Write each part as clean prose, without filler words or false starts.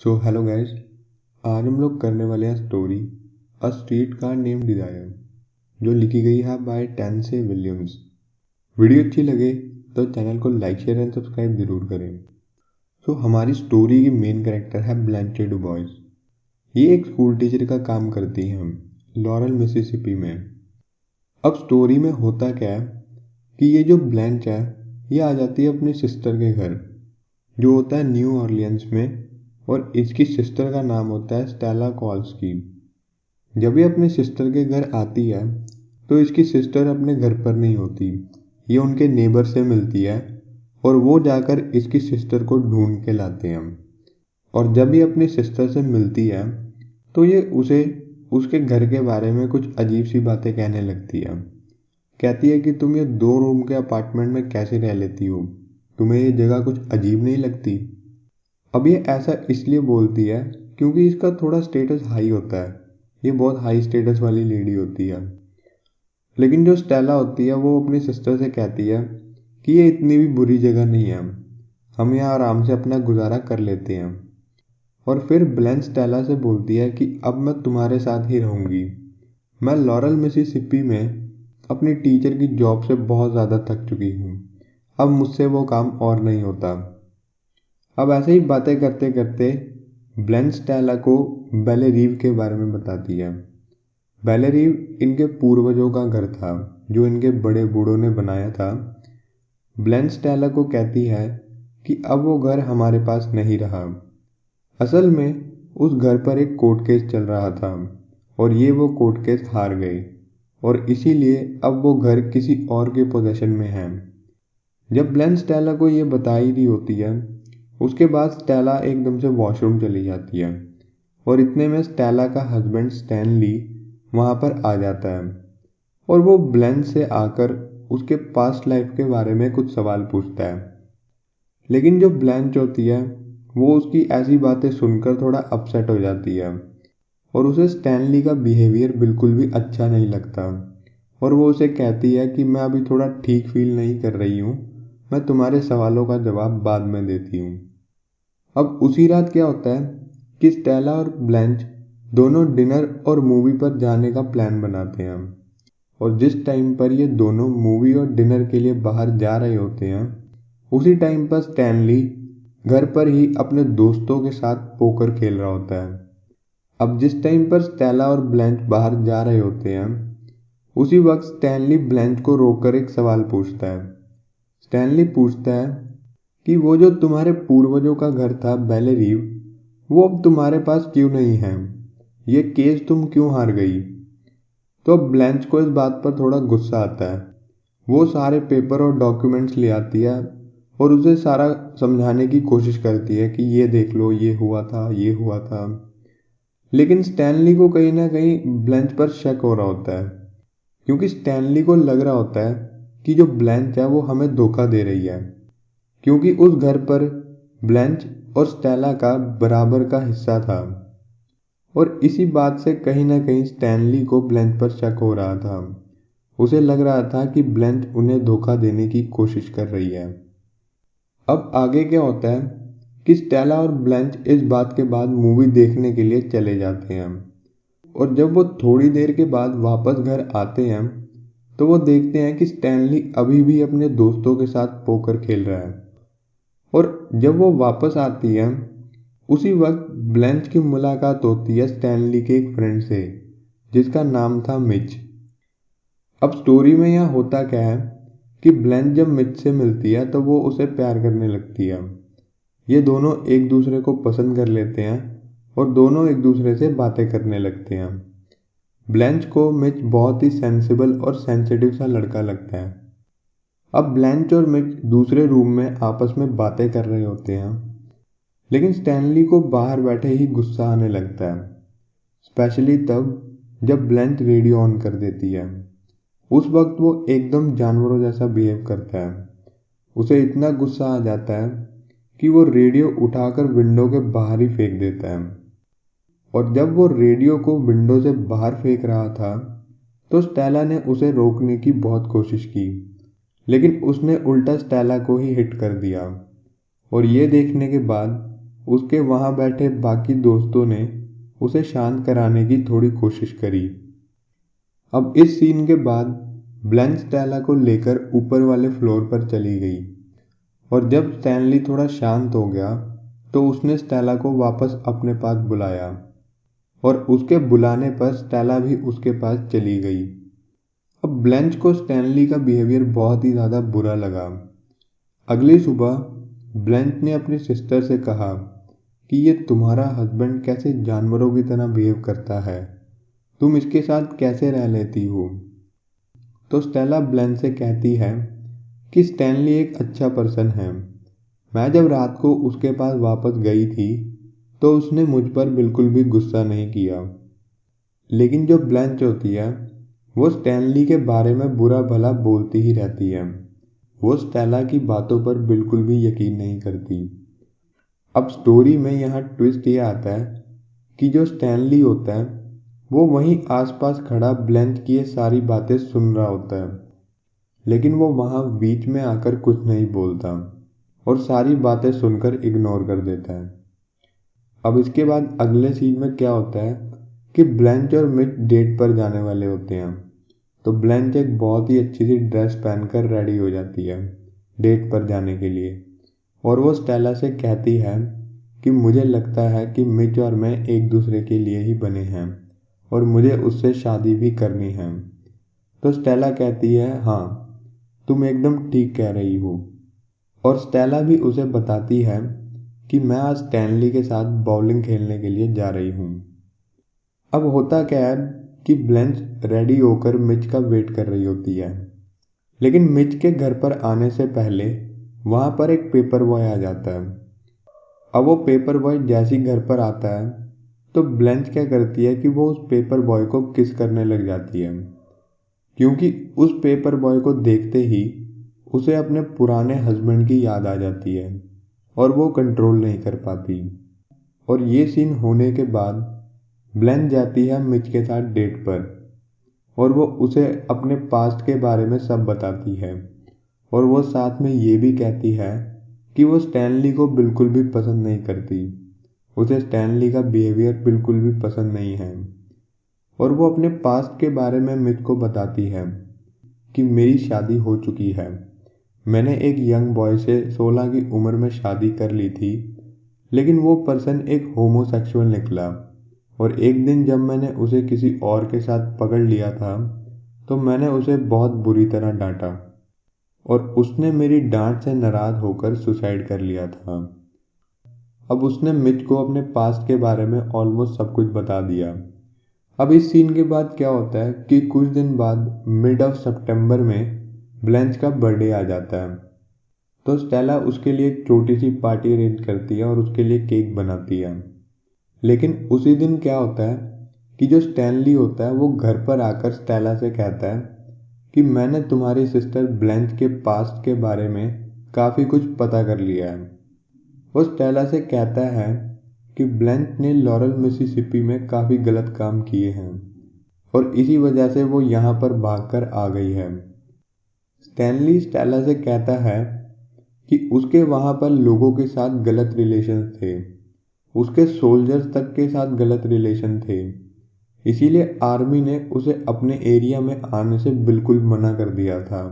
So hello guys. आज हम लोग करने वाले हैं story a streetcar name desire, जो लिखी गई है बाय टेंसे विलियम्स। वीडियो अच्छी लगे तो चैनल को लाइक शेयर एंड सब्सक्राइब जरूर करें। सो हमारी स्टोरी की मेन कैरेक्टर है ब्लैंचे डुबॉइस। ये एक स्कूल टीचर का काम करती हैं लॉरेल मिसिसिपी में। अब स्टोरी में होता क्या है कि ये जो ब्लैंच है ये आ जाती है अपनी सिस्टर के घर, जो होता है न्यू ऑरलियंस में, और इसकी सिस्टर का नाम होता है स्टेला कॉल्स्की। जब ये अपने सिस्टर के घर आती है तो इसकी सिस्टर अपने घर पर नहीं होती, ये उनके नेबर से मिलती है और वो जाकर इसकी सिस्टर को ढूंढ के लाते हैं। और जब ये अपनी सिस्टर से मिलती है तो ये उसे उसके घर के बारे में कुछ अजीब सी बातें कहने लगती है। कहती है कि तुम ये 2 रूम के अपार्टमेंट में कैसे रह लेती हो, तुम्हें ये जगह कुछ अजीब नहीं लगती। अब ये ऐसा इसलिए बोलती है क्योंकि इसका थोड़ा स्टेटस हाई होता है, ये बहुत हाई स्टेटस वाली लेडी होती है। लेकिन जो स्टेला होती है वो अपनी सिस्टर से कहती है कि ये इतनी भी बुरी जगह नहीं है, हम यहाँ आराम से अपना गुजारा कर लेते हैं। और फिर ब्लेन स्टेला से बोलती है कि अब मैं तुम्हारे साथ ही रहूँगी। मैं लॉरेल मिसिसिपी में अपनी टीचर की जॉब से बहुत ज़्यादा थक चुकी हूँ, अब मुझसे वो काम और नहीं होता। अब ऐसे ही बातें करते करते ब्लेन स्टेला को बेलेरीव के बारे में बताती है। बेलेरीव इनके पूर्वजों का घर था जो इनके बड़े बूढ़ों ने बनाया था। ब्लेन स्टेला को कहती है कि अब वो घर हमारे पास नहीं रहा। असल में उस घर पर एक कोर्ट केस चल रहा था और ये वो कोर्ट केस हार गए, और इसीलिए अब वो घर किसी और के पोजीशन में है। जब ब्लेन स्टेला को ये बता ही रही होती है, उसके बाद स्टेला एकदम से वॉशरूम चली जाती है और इतने में स्टेला का हस्बैंड स्टैनली वहाँ पर आ जाता है और वो ब्लेन से आकर उसके पास्ट लाइफ के बारे में कुछ सवाल पूछता है। लेकिन जो ब्लेंच होती है वो उसकी ऐसी बातें सुनकर थोड़ा अपसेट हो जाती है और उसे स्टैनली का बिहेवियर बिल्कुल भी अच्छा नहीं लगता, और वो उसे कहती है कि मैं अभी थोड़ा ठीक फील नहीं कर रही हूँ, मैं तुम्हारे सवालों का जवाब बाद में देती हूँ। अब उसी रात क्या होता है कि स्टेला और ब्लेंच दोनों डिनर और मूवी पर जाने का प्लान बनाते हैं, और जिस टाइम पर ये दोनों मूवी और डिनर के लिए बाहर जा रहे होते हैं उसी टाइम पर स्टैनली घर पर ही अपने दोस्तों के साथ पोकर खेल रहा होता है। अब जिस टाइम पर स्टेला और ब्लेंच बाहर जा रहे होते हैं उसी वक्त स्टैनली ब्लेंच को रोककर एक सवाल पूछता है। स्टैनली पूछता है कि वो जो तुम्हारे पूर्वजों का घर था बेलेरीव, वो अब तुम्हारे पास क्यों नहीं है, ये केस तुम क्यों हार गई। तो अब ब्लेंच को इस बात पर थोड़ा गुस्सा आता है। वो सारे पेपर और डॉक्यूमेंट्स ले आती है और उसे सारा समझाने की कोशिश करती है कि ये देख लो, ये हुआ था, ये हुआ था। लेकिन स्टैनली को कहीं ना कहीं ब्लेंच पर शक हो रहा होता है, क्योंकि स्टैनली को लग रहा होता है कि जो ब्लेंच है वो हमें धोखा दे रही है, क्योंकि उस घर पर ब्लेंच और स्टेला का बराबर का हिस्सा था। और इसी बात से कहीं ना कहीं स्टैनली को ब्लेंच पर शक हो रहा था। उसे लग रहा था कि ब्लेंच उन्हें धोखा देने की कोशिश कर रही है। अब आगे क्या होता है कि स्टेला और ब्लेंच इस बात के बाद मूवी देखने के लिए चले जाते हैं, और जब वो थोड़ी देर के बाद वापस घर आते हैं तो वो देखते हैं कि स्टैनली अभी भी अपने दोस्तों के साथ पोकर खेल रहा है। और जब वो वापस आती है उसी वक्त ब्लेंच की मुलाकात होती है स्टैनली के एक फ्रेंड से जिसका नाम था मिच। अब स्टोरी में यहाँ होता क्या है कि ब्लेंच जब मिच से मिलती है तो वो उसे प्यार करने लगती है। ये दोनों एक दूसरे को पसंद कर लेते हैं और दोनों एक दूसरे से बातें करने लगते हैं। ब्लेंच को मिच बहुत ही सेंसिबल और सेंसिटिव सा लड़का लगता है। अब ब्लेंच और मिच दूसरे रूम में आपस में बातें कर रहे होते हैं, लेकिन स्टैनली को बाहर बैठे ही गुस्सा आने लगता है, स्पेशली तब जब ब्लेंच रेडियो ऑन कर देती है। उस वक्त वो एकदम जानवरों जैसा बिहेव करता है। उसे इतना गुस्सा आ जाता है कि वो रेडियो उठाकर विंडो के बाहर ही फेंक देता है। और जब वो रेडियो को विंडो से बाहर फेंक रहा था तो स्टेला ने उसे रोकने की बहुत कोशिश की, लेकिन उसने उल्टा स्टेला को ही हिट कर दिया। और ये देखने के बाद उसके वहाँ बैठे बाकी दोस्तों ने उसे शांत कराने की थोड़ी कोशिश करी। अब इस सीन के बाद ब्लेंच स्टेला को लेकर ऊपर वाले फ्लोर पर चली गई और जब स्टैनली थोड़ा शांत हो गया तो उसने स्टेला को वापस अपने पास बुलाया और उसके बुलाने पर स्टेला भी उसके पास चली गई। अब ब्लेंच को स्टैनली का बिहेवियर बहुत ही ज़्यादा बुरा लगा। अगली सुबह ब्लेंच ने अपनी सिस्टर से कहा कि ये तुम्हारा हस्बैंड कैसे जानवरों की तरह बिहेव करता है, तुम इसके साथ कैसे रह लेती हो। तो स्टेला ब्लेंच से कहती है कि स्टैनली एक अच्छा पर्सन है। मैं जब रात को उसके पास वापस गई थी तो उसने मुझ पर बिल्कुल भी गुस्सा नहीं किया। लेकिन जो ब्लेंच होती है वो स्टैनली के बारे में बुरा भला बोलती ही रहती है। वो स्टेला की बातों पर बिल्कुल भी यकीन नहीं करती। अब स्टोरी में यहाँ ट्विस्ट ये आता है कि जो स्टैनली होता है वो वहीं आसपास खड़ा ब्लेंच की ये सारी बातें सुन रहा होता है, लेकिन वो वहाँ बीच में आकर कुछ नहीं बोलता और सारी बातें सुनकर इग्नोर कर देता है। अब इसके बाद अगले सीन में क्या होता है कि ब्लेंच और मिच डेट पर जाने वाले होते हैं। तो ब्लेंच एक बहुत ही अच्छी सी ड्रेस पहनकर रेडी हो जाती है डेट पर जाने के लिए और वो स्टेला से कहती है कि मुझे लगता है कि मिच और मैं एक दूसरे के लिए ही बने हैं और मुझे उससे शादी भी करनी है। तो स्टेला कहती है हाँ, तुम एकदम ठीक कह रही हो। और स्टेला भी उसे बताती है कि मैं आज स्टैनली के साथ बाउलिंग खेलने के लिए जा रही हूँ। अब होता क्या है कि ब्लेंच रेडी होकर मिच का वेट कर रही होती है, लेकिन मिच के घर पर आने से पहले वहाँ पर एक पेपर बॉय आ जाता है। अब वो पेपर बॉय जैसे ही घर पर आता है तो ब्लेंच क्या करती है कि वो उस पेपर बॉय को किस करने लग जाती है, क्योंकि उस पेपर बॉय को देखते ही उसे अपने पुराने हस्बैंड की याद आ जाती है और वो कंट्रोल नहीं कर पाती। और ये सीन होने के बाद ब्लेंच जाती है मिच के साथ डेट पर और वो उसे अपने पास्ट के बारे में सब बताती है और वो साथ में ये भी कहती है कि वो स्टैनली को बिल्कुल भी पसंद नहीं करती, उसे स्टैनली का बिहेवियर बिल्कुल भी पसंद नहीं है। और वो अपने पास्ट के बारे में मिच को बताती है कि मेरी शादी हो चुकी है, मैंने एक यंग बॉय से 16 की उम्र में शादी कर ली थी, लेकिन वो पर्सन एक होमोसेक्सुअल निकला और एक दिन जब मैंने उसे किसी और के साथ पकड़ लिया था तो मैंने उसे बहुत बुरी तरह डांटा और उसने मेरी डांट से नाराज़ होकर सुसाइड कर लिया था। अब उसने मिच को अपने पास्ट के बारे में ऑलमोस्ट सब कुछ बता दिया। अब इस सीन के बाद क्या होता है कि कुछ दिन बाद मिड ऑफ सितंबर में ब्लेंच का बर्थडे आ जाता है। तो स्टेला उसके लिए एक छोटी सी पार्टी अरेंज करती है और उसके लिए केक बनाती है। लेकिन उसी दिन क्या होता है कि जो स्टैनली होता है वो घर पर आकर स्टेला से कहता है कि मैंने तुम्हारी सिस्टर ब्लेंच के पास्ट के बारे में काफ़ी कुछ पता कर लिया है। वो स्टेला से कहता है कि ब्लेंच ने लॉरेल मिसिसिपी में काफ़ी गलत काम किए हैं और इसी वजह से वो यहाँ पर भागकर आ गई है। स्टैनली स्टेला से कहता है कि उसके वहाँ पर लोगों के साथ गलत रिलेशन थे, उसके सोल्जर्स तक के साथ गलत रिलेशन थे, इसीलिए आर्मी ने उसे अपने एरिया में आने से बिल्कुल मना कर दिया था।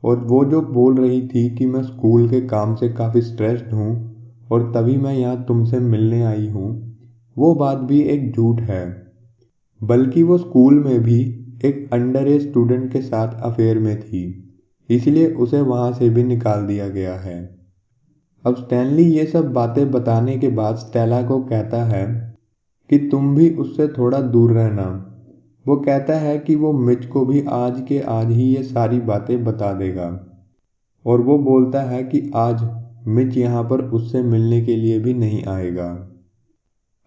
और वो जो बोल रही थी कि मैं स्कूल के काम से काफ़ी स्ट्रेस्ड हूँ और तभी मैं यहाँ तुमसे मिलने आई हूँ, वो बात भी एक झूठ है। बल्कि वो स्कूल में भी एक अंडर एज स्टूडेंट के साथ अफेयर में थी, इसलिए उसे वहाँ से भी निकाल दिया गया है। अब स्टैनली ये सब बातें बताने के बाद स्टेला को कहता है कि तुम भी उससे थोड़ा दूर रहना। वो कहता है कि वो मिच को भी आज के आज ही ये सारी बातें बता देगा और वो बोलता है कि आज मिच यहाँ पर उससे मिलने के लिए भी नहीं आएगा।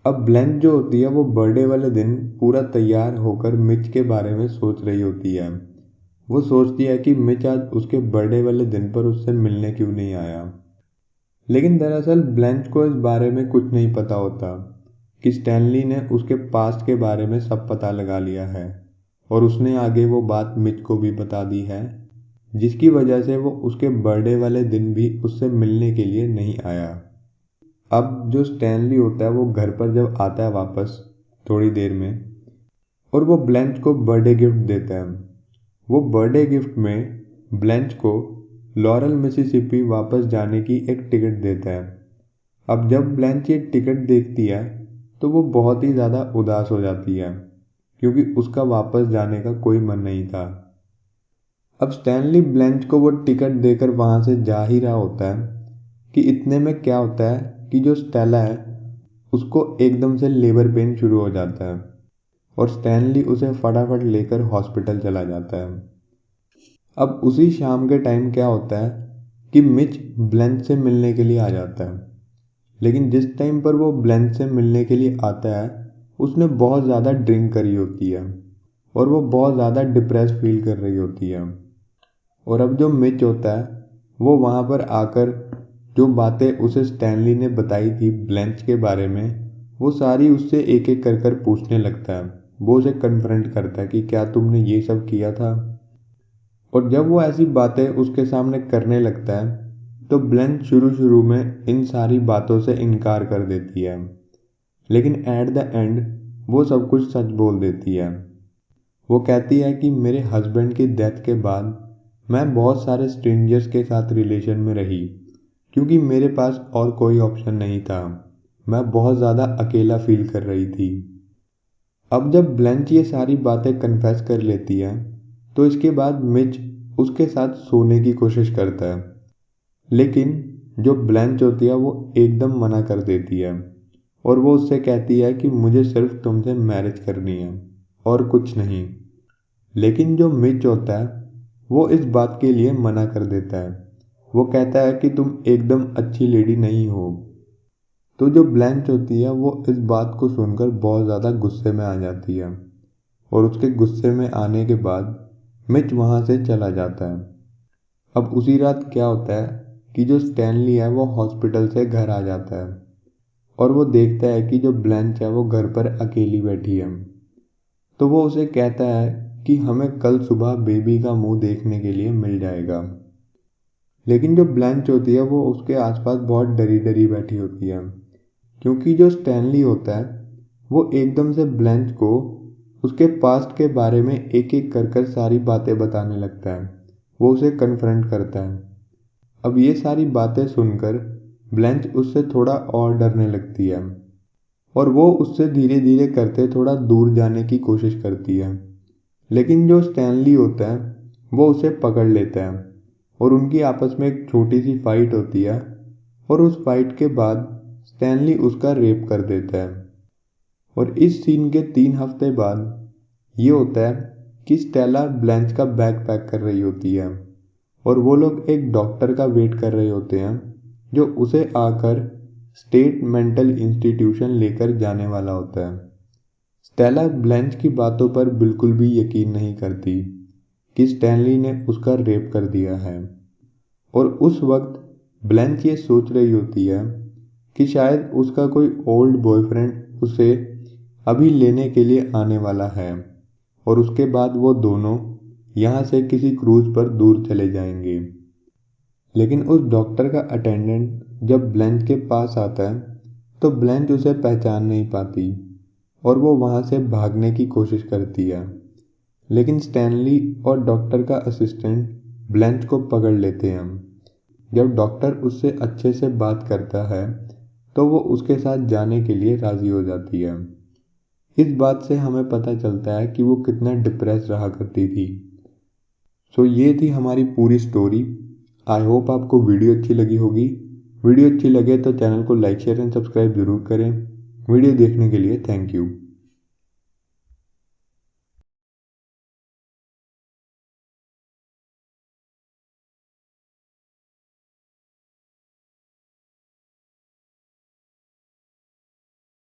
अब ब्लेंच जो होती है वो बर्थडे वाले दिन पूरा तैयार होकर मिच के बारे में सोच रही होती है। वो सोचती है कि मिच आज उसके बर्थडे वाले दिन पर उससे मिलने क्यों नहीं आया, लेकिन दरअसल ब्लेंच को इस बारे में कुछ नहीं पता होता कि स्टैनली ने उसके पास्ट के बारे में सब पता लगा लिया है और उसने आगे वो बात मिच को भी बता दी है, जिसकी वजह से वो उसके बर्थडे वाले दिन भी उससे मिलने के लिए नहीं आया। अब जो स्टैनली होता है वो घर पर जब आता है वापस थोड़ी देर में, और वो ब्लैंच को बर्थडे गिफ्ट देता है। वो बर्थडे गिफ्ट में ब्लैंच को लॉरल मिसिसिपी वापस जाने की एक टिकट देता है। अब जब ब्लैंच ये टिकट देखती है तो वो बहुत ही ज़्यादा उदास हो जाती है, क्योंकि उसका वापस जाने का कोई मन नहीं था। अब स्टैनली ब्लैंच को वो टिकट देकर वहाँ से जा ही रहा होता है कि इतने में क्या होता है कि जो स्टेला है उसको एकदम से लेबर पेन शुरू हो जाता है, और स्टैनली उसे फटाफट लेकर हॉस्पिटल चला जाता है। अब उसी शाम के टाइम क्या होता है कि मिच ब्लैंच से मिलने के लिए आ जाता है। लेकिन जिस टाइम पर वो ब्लैंच से मिलने के लिए आता है उसने बहुत ज़्यादा ड्रिंक करी होती है और वो बहुत ज़्यादा डिप्रेस फील कर रही होती है। और अब जो मिच होता है वो वहाँ पर आकर जो बातें उसे स्टैनली ने बताई थी ब्लैंच के बारे में वो सारी उससे एक एक कर कर पूछने लगता है। वो उसे कन्फ्रंट करता है कि क्या तुमने ये सब किया था। और जब वो ऐसी बातें उसके सामने करने लगता है तो ब्लैंच शुरू शुरू में इन सारी बातों से इनकार कर देती है, लेकिन एट द एंड वो सब कुछ सच बोल देती है। वो कहती है कि मेरे हस्बैंड की डेथ के बाद मैं बहुत सारे स्ट्रेंजर्स के साथ रिलेशन में रही, क्योंकि मेरे पास और कोई ऑप्शन नहीं था। मैं बहुत ज़्यादा अकेला फील कर रही थी। अब जब ब्लैंच ये सारी बातें कन्फेस कर लेती है तो इसके बाद मिच उसके साथ सोने की कोशिश करता है, लेकिन जो ब्लैंच होती है वो एकदम मना कर देती है और वो उससे कहती है कि मुझे सिर्फ तुमसे मैरिज करनी है और कुछ नहीं। लेकिन जो मिच होता है वो इस बात के लिए मना कर देता है। वो कहता है कि तुम एकदम अच्छी लेडी नहीं हो। तो जो ब्लैंच होती है वो इस बात को सुनकर बहुत ज़्यादा गुस्से में आ जाती है, और उसके गुस्से में आने के बाद मिच वहाँ से चला जाता है। अब उसी रात क्या होता है कि जो स्टैनली है वो हॉस्पिटल से घर आ जाता है और वो देखता है कि जो ब्लैंच है वो घर पर अकेली बैठी है। तो वो उसे कहता है कि हमें कल सुबह बेबी का मुंह देखने के लिए मिल जाएगा। लेकिन जो ब्लैंच होती है वो उसके आसपास बहुत डरी डरी बैठी होती है, क्योंकि जो स्टैनली होता है वो एकदम से ब्लैंच को उसके पास्ट के बारे में एक एक कर कर सारी बातें बताने लगता है। वो उसे कन्फ्रंट करता है। अब ये सारी बातें सुनकर ब्लैंच उससे थोड़ा और डरने लगती है और वो उससे धीरे धीरे करते थोड़ा दूर जाने की कोशिश करती है। लेकिन जो स्टैनली होता है वो उसे पकड़ लेता है और उनकी आपस में एक छोटी सी फाइट होती है, और उस फाइट के बाद स्टैनली उसका रेप कर देता है। और इस सीन के 3 हफ्ते बाद ये होता है कि स्टेला ब्लैंच का बैग पैक कर रही होती है और वो लोग एक डॉक्टर का वेट कर रहे होते हैं जो उसे आकर स्टेट मेंटल इंस्टीट्यूशन लेकर जाने वाला होता है। स्टेला ब्लैंच की बातों पर बिल्कुल भी यकीन नहीं करती कि स्टैनली ने उसका रेप कर दिया है, और उस वक्त ब्लैंच ये सोच रही होती है कि शायद उसका कोई ओल्ड बॉयफ्रेंड उसे अभी लेने के लिए आने वाला है और उसके बाद वो दोनों यहाँ से किसी क्रूज पर दूर चले जाएंगे। लेकिन उस डॉक्टर का अटेंडेंट जब ब्लैंच के पास आता है तो ब्लैंच उसे पहचान नहीं पाती और वो वहाँ से भागने की कोशिश करती है। लेकिन स्टैनली और डॉक्टर का असिस्टेंट ब्लैंच को पकड़ लेते हैं। जब डॉक्टर उससे अच्छे से बात करता है तो वो उसके साथ जाने के लिए राज़ी हो जाती है। इस बात से हमें पता चलता है कि वो कितना डिप्रेस रहा करती थी। सो ये थी हमारी पूरी स्टोरी। आई होप आपको वीडियो अच्छी लगी होगी। वीडियो अच्छी लगे तो चैनल को लाइक शेयर एंड सब्सक्राइब ज़रूर करें। वीडियो देखने के लिए थैंक यू।